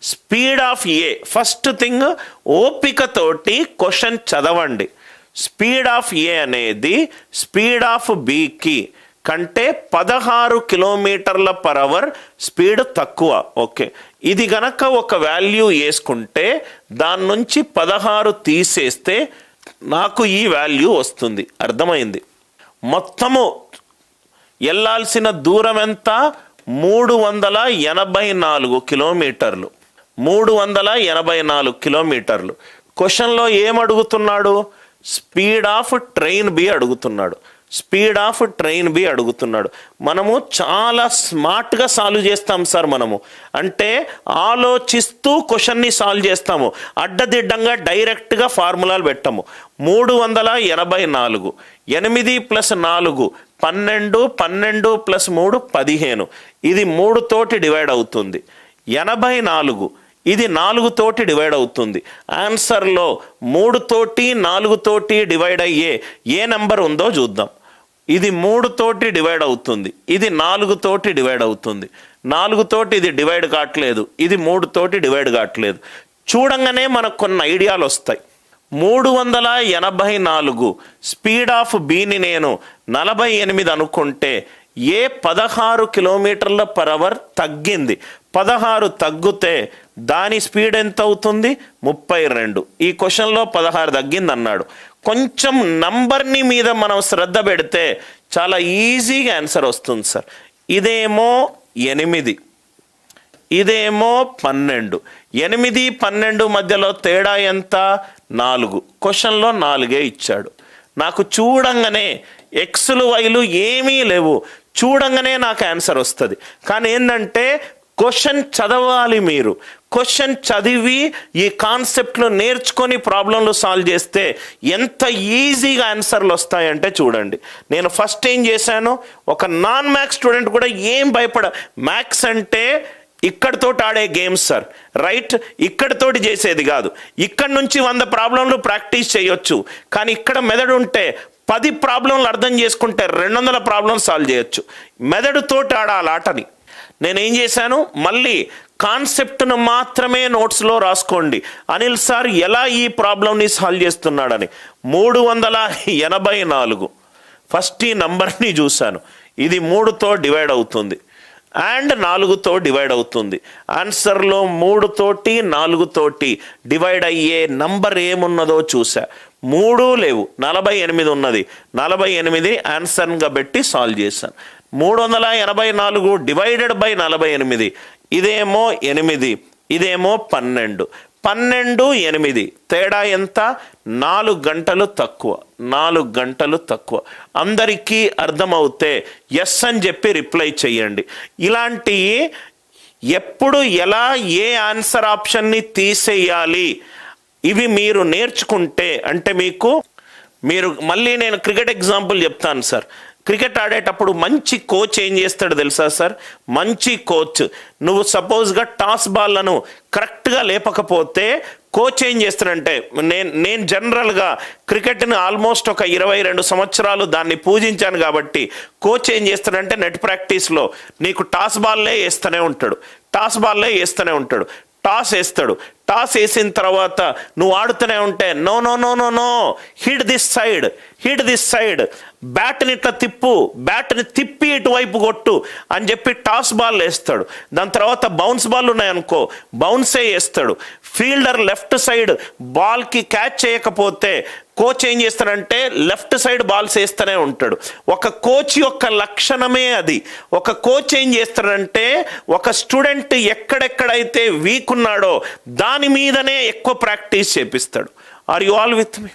Speed of A, first thing ఓపికతోటి question చదవండి. Speed of A అనేది స్పీడ్ ఆఫ్ బికి కంటే 16 km/h స్పీడ్ తక్కువ. ఓకే, ఇది గనక ఒక వాల్యూ వేసుకుంటే దాని నుంచి 16 తీసేస్తే నాకు ఈ వాల్యూ వస్తుంది. అర్థమైంది? మొత్తము వెళ్ళాల్సిన దూరం ఎంత? 384 కిలోమీటర్లు. 384 కిలోమీటర్లు. క్వశ్చన్లో ఏమడుగుతున్నాడు? స్పీడ్ ఆఫ్ ట్రైన్ బి అడుగుతున్నాడు. స్పీడ్ ఆఫ్ ట్రైన్ బి అడుగుతున్నాడు. మనము చాలా స్మార్ట్గా సాల్వ్ చేస్తాం సార్. మనము అంటే ఆలోచిస్తూ క్వశ్చన్ని సాల్వ్ చేస్తాము, అడ్డదిడ్డంగా డైరెక్ట్గా ఫార్ములాలు పెట్టాము. 384, 8 + 4 12, 12 + 3 15. ఇది 3 తోటి డివైడ్ అవుతుంది. 84 ఇది 4 తోటి డివైడ్ అవుతుంది. ఆన్సర్లో 3 తోటి 4 తోటి డివైడ్ అయ్యే ఏ నెంబర్ ఉందో చూద్దాం. ఇది 3 తోటి డివైడ్ అవుతుంది, ఇది 4 తోటి డివైడ్ అవుతుంది. 4 తోటి ఇది డివైడ్ కావట్లేదు, ఇది 3 తోటి డివైడ్ కావట్లేదు. చూడంగానే మనకు కొన్ని ఐడియాలు వస్తాయి. 384 స్పీడ్ ఆఫ్ బిని నేను 48 అనుకుంటే ఏ 16 km/h తగ్గింది. 16 తగ్గితే దాని స్పీడ్ ఎంత అవుతుంది? 32. ఈ క్వశ్చన్లో 16 తగ్గింది అన్నాడు. కొంచెం నంబర్ని మీద మనం శ్రద్ధ పెడితే చాలా ఈజీగా ఆన్సర్ వస్తుంది సార్. ఇదేమో 8, ఇదేమో 12. 8, 12 మధ్యలో తేడా ఎంత? 4. క్వశ్చన్లో 4 ఇచ్చాడు. నాకు చూడంగానే ఎక్స్లు వైలు ఏమీ లేవు, చూడంగానే నాకు ఆన్సర్ వస్తుంది. కానీ ఏంటంటే క్వశ్చన్ చదవాలి. మీరు క్వశ్చన్ చదివి ఈ కాన్సెప్ట్ను నేర్చుకొని ప్రాబ్లంలు సాల్వ్ చేస్తే ఎంత ఈజీగా ఆన్సర్లు వస్తాయంటే చూడండి. నేను ఫస్ట్ ఏం చేశాను, ఒక నాన్ మ్యాథ్స్ స్టూడెంట్ కూడా ఏం భయపడ, మ్యాథ్స్ అంటే ఇక్కడితోటి ఆడే గేమ్స్ సార్, రైట్? ఇక్కడితోటి చేసేది కాదు. ఇక్కడ నుంచి 100 ప్రాబ్లంలు ప్రాక్టీస్ చేయొచ్చు. కానీ ఇక్కడ మెదడు ఉంటే 10 ప్రాబ్లంలు అర్థం చేసుకుంటే 200 ప్రాబ్లమ్స్ సాల్వ్ చేయొచ్చు. మెదడుతోటి ఆడాలి ఆటని. నేనేం చేశాను, మళ్ళీ కాన్సెప్ట్ను మాత్రమే నోట్స్లో రాసుకోండి. అనిల్ సార్ ఎలా ఈ ప్రాబ్లంని సాల్వ్ చేస్తున్నాడని. 384 ఫస్ట్ ఈ నంబర్ని చూశాను. ఇది 3తో డివైడ్ అవుతుంది అండ్ 4తో డివైడ్ అవుతుంది. ఆన్సర్లో 3 తోటి 4 తోటి డివైడ్ అయ్యే నంబర్ ఏమున్నదో చూసా. 3 లేవు, 48 ఉన్నది. 48 ఆన్సర్గా పెట్టి సాల్వ్ చేశాను. 384 డివైడెడ్ బై 48. ఇదేమో 8, ఇదేమో 12. 12, 8 తేడా ఎంత? 4 గంటలు తక్కువ. 4 గంటలు తక్కువ. అందరికీ అర్థమవుతే ఎస్ అని చెప్పి రిప్లై చేయండి. ఇలాంటి ఎప్పుడు ఎలా ఏ ఆన్సర్ ఆప్షన్ని తీసేయాలి ఇవి మీరు నేర్చుకుంటే అంటే మీరు మళ్ళీ నేను క్రికెట్ ఎగ్జాంపుల్ చెప్తాను సార్. క్రికెట్ ఆడేటప్పుడు మంచి కోచ్ ఏం చేస్తాడు తెలుసా సార్? మంచి కోచ్ నువ్వు సపోజ్గా టాస్ బాల్లను కరెక్ట్గా లేపకపోతే కోచ్ ఏం చేస్తాడంటే, నేను జనరల్గా క్రికెట్ని ఆల్మోస్ట్ ఒక 22 సంవత్సరాలు దాన్ని పూజించాను కాబట్టి కోచ్ ఏం చేస్తాడంటే నెట్ ప్రాక్టీస్లో నీకు టాస్ బాల్లే వేస్తూనే ఉంటాడు. టాస్ వేస్తాడు. టాస్ వేసిన తర్వాత నువ్వు ఆడుతూనే ఉంటే no no no no no hit this side, బ్యాట్ని ఇట్లా బ్యాట్ని తిప్పి ఇటువైపు కొట్టు అని చెప్పి టాస్ బాల్ వేస్తాడు. దాని తర్వాత బౌన్స్ బాల్ ఉన్నాయనుకో బౌన్సే వేస్తాడు. ఫీల్డర్ లెఫ్ట్ సైడ్ బాల్కి క్యాచ్ చేయకపోతే కోచ్ ఏం చేస్తాడంటే లెఫ్ట్ సైడ్ బాల్స్ వేస్తూనే ఉంటాడు. ఒక కోచ్ యొక్క లక్షణమే అది. ఒక కోచ్ ఏం చేస్తాడంటే ఒక స్టూడెంట్ ఎక్కడెక్కడైతే వీక్ ఉన్నాడో దాని మీదనే ఎక్కువ ప్రాక్టీస్ చేపిస్తాడు. Are you all with me?